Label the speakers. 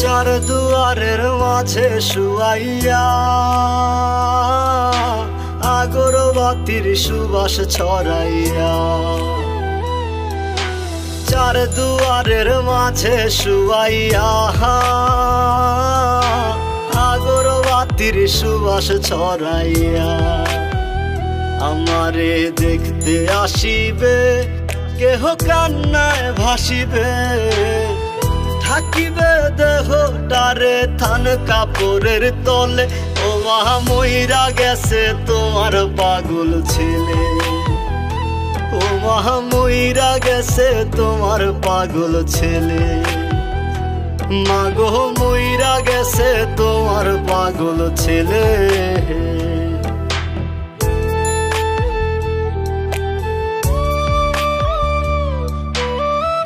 Speaker 1: চার দুয়ারের মাঝে শুয়াইয়া আগরবাতির সুবাস ছড়াইয়া, চার দুয়ারের মাঝে শুয়াইয়া আগরবাতির সুবাস ছড়াইয়া, আমারে দেখতে আসিবে কেহ কান্নায় ভাসিবে, থাকিবে দেহটারে থান কাপড়ের তলে। ও মা মইরা গেছে তোমার পাগল ছেলে, ও মা মইরা গেছে তোমার পাগল ছেলে, মাগো মইরা গেছে তোমার পাগল ছেলে।